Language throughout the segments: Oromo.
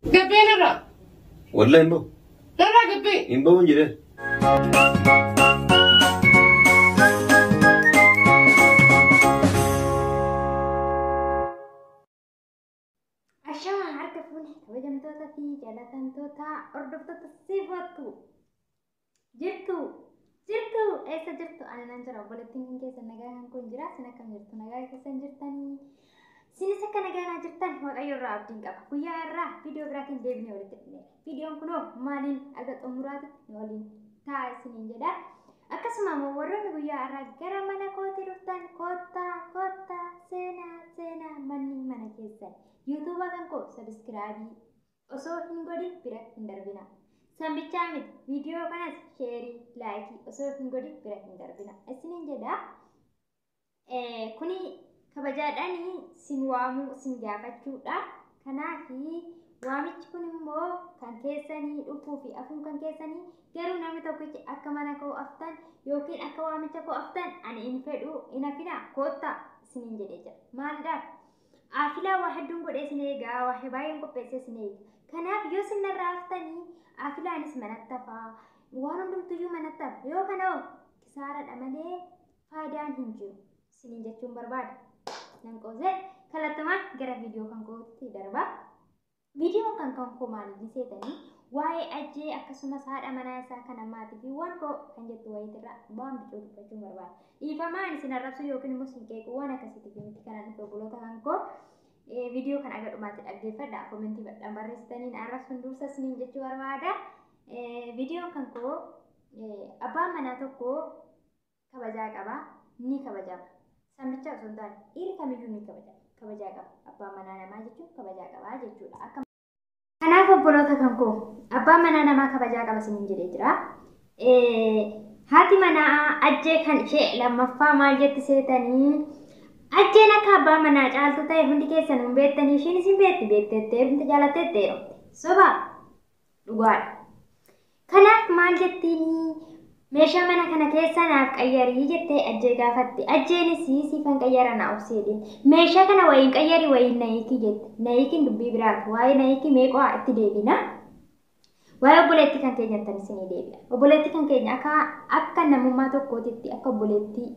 Gabbeen irra. Wallahi imbo. Irra gabbee. Imbo jire. Ashama harka fuuni kabajamtoota fi jaalatamtoota hordoftoota sifatu jirtu eessa jirtu ani nan jira obboleettiin keessa nagaa kan kun jira sin akkam jirtu nagaa keessan jirtanii sinis akka nagaa jirtan waaqayyo irraa abdiin qaba guyyaa irraa viidiyoo biraatiin deebinee walitti dhufne viidiyoon kunoo maaliin aga xumuraatti waliin ta'a isiniin jedha akkasuma immoo warroonni guyyaa irraa gara mana kootii dhuftan kottaa seenaa manni mana keessan YouTube kan ko subscribe osoo hin godhin bira hin darbina sambichaa miti viidiyoo kanas share like osoo hin godhin bira hin darbina isiniin jedha kuni kabajaadhaanii sin waamu sin gaafachuudha kanaafi waamichi kun immoo kan keessanii dhufuu fi afuun kan keessanii garuu namni tokkichi akka mana koo aftan yookiin akka waamicha koo aftan ani hin fedhu inafina kootta isiniin jedhee jira maalidhaaf afila wahdun godhe sineega wahbaayeen qopheesse sineega kanaaf yoo sinarraa aftanii afilaanis manattafa waan hundumtuyyuu manattafa yoo kanoo kisaaradha malee faayidaan hin jiru siniin jechuun barbaada nan qoose kalattamaan gara viidiyoo kan kootti darba viidiyoo kan koo maaliif seetanii waa'ee ajjee akkasumas haadha manaa isaa kan ammaatii fi waan koo kan jettu wayiitirra waan biqiltuu dubbachuun barbaada dhiifamaan isin arrabsu yookiin immoo sin qeequ waan akkasitti miti kanaan dhufe obboloota kan koo viidiyoo kan aga dhumaatti dhaggeeffadha komentii badhaan barreessitaniin arrabsuun dursa isiniin jechuu barbaada viidiyoon kan koo abbaan manaa tokko kabajaa qaba ni kabajama sambicha osoo hin taane dhiirri kamiyyuu ni kabajaa qaba abbaan manaa namaa jechuun kabajaa qaba jechuudha kanaaf obboloota kan koo abbaan manaa namaa kabajaa qaba isiniin jedhee jira haati manaa ajjee kan ishee lammaffaa maal jetti seetanii ajjeen akka abbaa manaa caaltu ta'e hundi keessan hin beektanii ishiin isin beettettee hundi jaalattettee soba dhugaadha kanaaf maal jettiini meeshaa mana kana keessa naaf qayyarii jettee ajjee gaafatti ajjeenis siifan qayyara na obseedin meeshaa kana wayiin qayyari wayiin naayikii jette naayikiin dubbii biraati waa'ee naayikii meeqaa itti deebina waa'ee obboleettii kan keenyattan isinii deebi'a obboleettii kan keenya akka namummaa tokkootitti akka obboleettii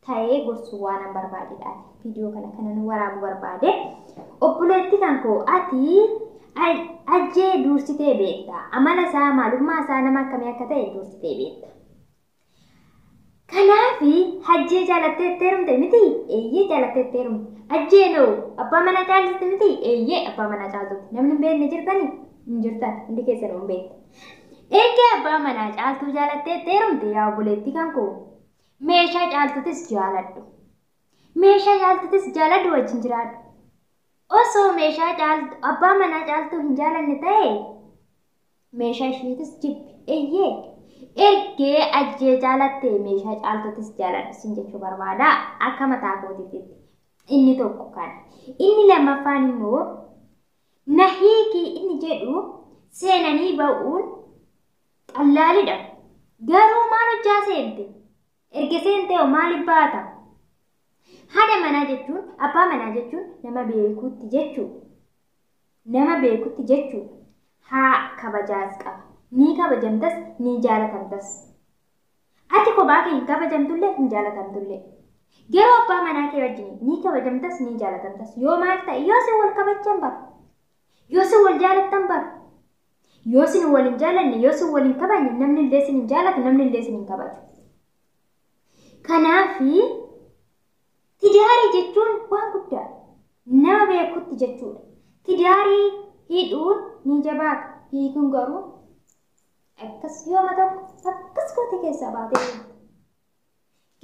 ta'ee gorsuu waan an barbaadedha viidiyoo kana kanan waraabuu barbaade obboleettii kan koo ati ajjee dursitee beekta amala isaa maalummaa isaa nama akkamii akka ta'e dursitee beekta kanaafi ajjee jaalattee heerumte miti eeyyee jaalattee heerumte ajjee noo abbaa manaa caaltutti miti eeyyee abbaa manaa caaltutti namni hin beekne jirtanii hin jirtan hundi keessan hin beekta eeggee abbaa manaa caaltuu jaalattee heerumte yaa obboleettii kan koo meeshaa caaltutis jaaladhu meeshaa caaltutis jaaladhu wajjin jiraadhu osoo meeshaa caaltu abbaa manaa caaltuu hin jaalanne ta'e meeshaa isheetis jibbi eeyyee ergee ajjee jaalattee meeshaa caaltutis jaaladhu sin jechuu barbaada akka mataa kootiitti inni tokko kana inni lammaffaan immoo nahiikii inni jedhu seenanii ba'uun qallaalidha garuu maal hojjaa seente erga seentee maaliif baata haadha manaa jechuun abbaa manaa jechuun nama beekutti jechuudha haa kabajaas qaba ni kabajamtas ni jaalatamtas ati kophaa kee hin kabajamtullee hin jaalatamtullee garuu abbaa manaa kee wajjin ni kabajamtas ni jaalatamtas yoo maal ta'e yoo si wal kabajjan bara yoo si wal jaalattan bara yoo si wal hin jaalanne yoo si wal hin kabajne namni illee si hin jaalatu namni illee si hin kabaju kanaafi tidaarii jechuun waan guddaa nama beekutti jechuudha tidaarii hidhuun ni jabaata hiikuun garuu akkas yoo mataa akkas goote keessaa baatee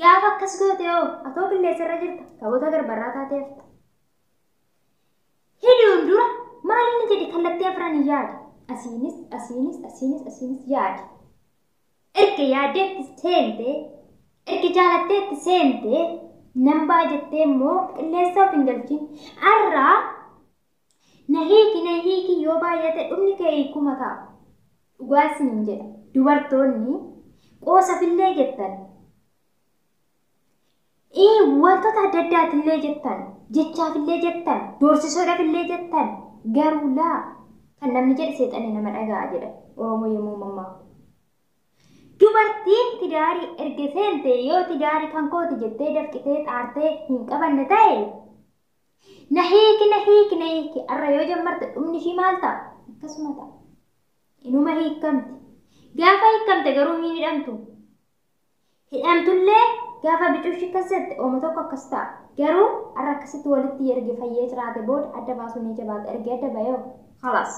gaafa akkas goote yoo atoo qilleensarra jirta kaboota garbarraa taateef hidhuun dura maal inni jedhe kallattii afran yaada asiinis yaada erga yaaddeetti seentee erga jaalatteetti seentee nambaa jettee immoo qilleensa of hin galchiin arraa nahiiki yoo baay'ate dhumni kee hiikuma ta'a dhugaa isiniin jedha dubartoonni qoosafillee jettan wantoota adda addaatillee jettan jechaafillee jettan doorsisoodhaafillee jettan garuu laa kan namni jedhe seexanni nama dhagaa jedha Oromoo yommuu mammaa. Dubartiin tidaarii erga seente yoo tidaarii kan kooti jettee dafqitee xaartee hin qabanne ta'e na hiiki arra yoo jammarte dhumni ishii maal ta'a? Akkasuma ta'a. Inuma hiikamti. Gaafa hiikamte garuu hin hidhamtu. Hidhamtullee gaafa bicuushi akkasitti oomu tokko akkas ta'a. Garuu arra akkasitti walitti erga fayyee jiraate booda adda baasuu ni jabaata. Erga adda bayoo khalaas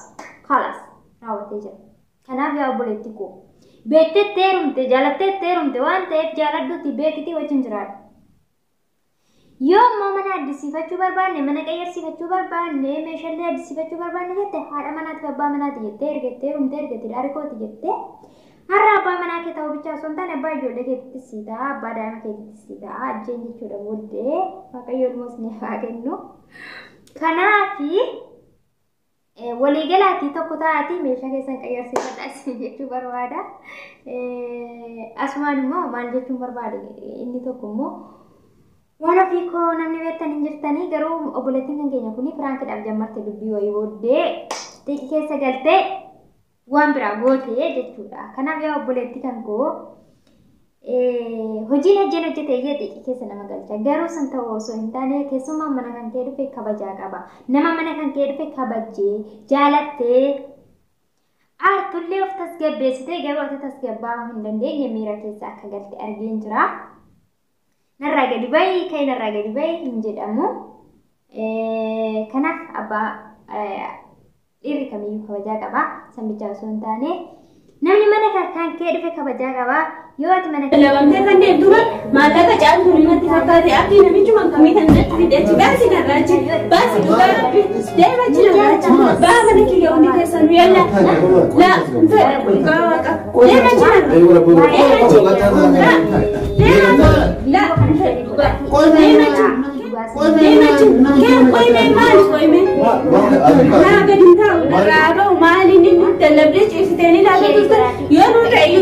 raawwatee jira. Kanaaf yaa obboleetti koo beekteetti heerumte jaalatteetti heerumte waan ta'eef jaaladhuuti beekitii wajjin jiraadha. Yoo ammoo mana addisiifachuu barbaanne mana qayyarsiifachuu barbaanne meeshaalee addisiifachuu barbaanne jette haadha manaatiif abbaa manaati jettee ergettee heerumte ergetti dhaarikooti jettee har'a abbaa manaa kee ta'uu bichaa osoo hin taane abbaa ijoollee keetti sii ta'a abbaa daa'ima keetti sii ta'a ajjeen jechuudha booddee waaqayyo ilmoo isiniif haa kennu. Kanaafi waliigalaatii tokko ta'aatii meeshaa keessan qayyarsiifadhaa isin jechuu barbaada. Asumaan immoo maal jechuun barbaade inni tokko immoo waan ofii koo namni beektan hin jirtanii garuu obboleettiin kan keenya kuni firaankiidhaaf jammarte dubbii wayii booddee xiqqi keessa galtee waan biraa gootee jechuudha. Kanaaf yaa obboleettii kan koo hojiin hojjete iyyee xiqqi keessa nama galcha. Garuu san ta'u osoo hin taane keessumaa mana kan kee dhufe kabajaa qaba. Nama mana kan kee dhufe kabajjee jaalattee aartullee of tasgabbeessitee garuu ati tasgabbaa'uu hin dandeenye miira keessa akka galte argeen jira. Narraa gadi bahi ka'e narraa gadi bahi hin jedhamu. Kanaaf abbaa dhiirri kamiyyuu kabajaa qaba. San bichaa osoo hin taane namni mana kan kee dhufe kabajaa qaba. Yoo ati mana kee lawante kanneen dura maallaqa caaltuu rimatti fakkaate akki namichuma akkamii kan natti fideechi baasi narraachi baasi dhugaa rabbi deemachi narraachi baa mana kiyya hundi keessan yalla la fedha dhugaa waaqa deemachi narraachi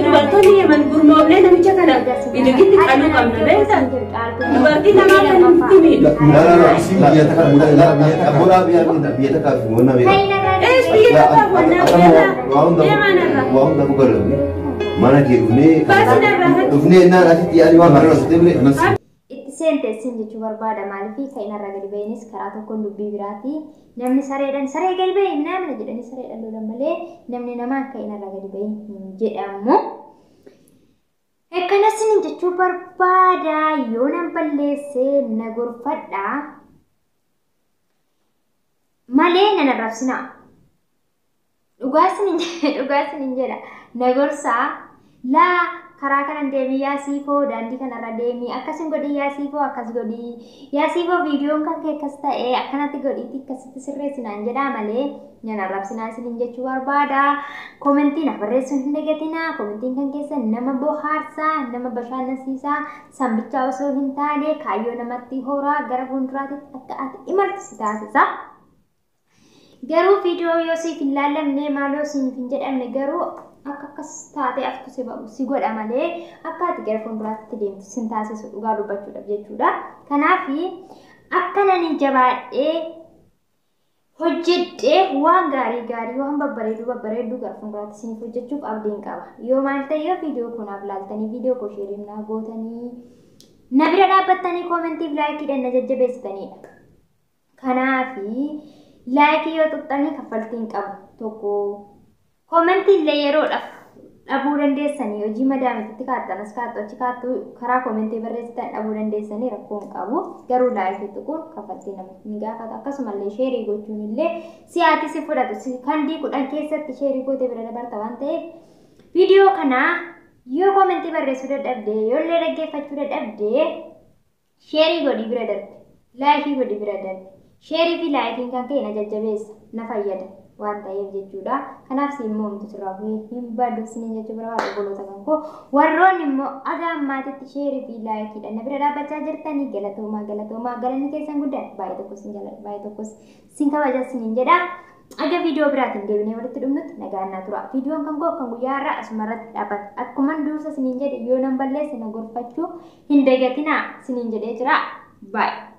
Gurmooblee namicha kana bidigitti qaluu qabna beektan dubartii namaa kan nutti miidhu. Biyya takkaaf wannaa deemanarra. Waa hunda bugarra mana kee dhufnee naan asitti yaadii waan barra asitee itti seente isin jechuu barbaada maaliif ka'inarra gadi ba'inis karaa tokkoon dubbii biraati namni sareedhaan saree gadi ba'i minamna jedhanii sareedhaan lolan malee namni namaa ka'inarra gadi ba'i hin jedhamu. Akkanas isin jechuu barbaada yoo nan balleesse na gorfadha malee nan arrabsina. Dhugaa isin jedha na gorsaa laa karaa kanan deemii yaasiifoo daandii kanarra deemii akkasin godhii yaasiifoo akkas godhii yaasiifoo viidiyoon kan kee akkas ta'ee akkanatti godhiitti akkasitti sirreessinaan jedhaa malee nan arrabsinaa isin jechuu barbaada. Koomentiin barreessuun hin dagatinaa. Koomentiin kan keessan nama bohaarsaa nama bashannansiisaa sanbichaa osoo hin taane kaayyoo namatti horaa gara fuulduraatti akka ati imaltu si taasisa. Garuu viidiyoo yoo siif hin laallamne maaloo siif hin jedhamne garuu akka akkas taatee aftu si godha malee akka ati gara fuulduraatti deemtu sin taasisu dhugaa dubbachuudhaaf jechuudha. Kanaaf akka nani jabaadhee hojjedhee waan gaarii waan babbareedu gara fuulduraatti isiniif hojjechuuf abdiin qaba. Yoo maal ta'e yoo viidiyoo kanaaf laaltanii viidiyoo koo sheerii naa gootanii na bira dhaabbattanii koomentiif laayikiidhaan na jajjabeessitanidha. Kanaaf laayikii yoo tuqxanii kaffaltiin qabu tokko koomentii illee yeroodhaaf dhabuu dandeessanii hojii madaamititti kaatanas kaattu achi kaattu karaa koomentii barreessitan dhabuu dandeessanii rakkoo hin qabu. Garuu laayikii tuquun kaffaltii nama ni gaafata. Akkasumallee sheerii gochuun illee si'aati si fudhatu kandii 10 keessatti sheerii gootee bira dabarta waan ta'eef viidiyoo kana yoo koomentii barreessuu dadhabdee yoo illee dhaggeeffachuu dadhabdee sheerii godhii bira darbe laayikii godhii bira darbe sheerii fi laayikiin kan ka'e na jajjabeessa na fayyada waan ta'eef jechuudha. Kanaaf si immoo homtuu sirraa hin baaduu isin jechuu barbaada obboloota kan koo warroonni immoo aga ammaatitti sheerii fi laayikiidhaan na bira dhaabbachaa jirtanii galatoomaa galanni keessan guddaa baay'ee tokkos sin jaalladha baay'ee tokkos sin kabaja isiniin jedha. Aga viidiyoo biraatiin deebinee walitti dhufnutti nagaannaa tura. Viidiyoon kan koo kan guyyaa har'aa asumarratti dhaabbata. Akkuma dursa isiniin jedhe yoo nan balleesse na gorfachuu hin dagatinaa isiniin jedhee jira. Bye.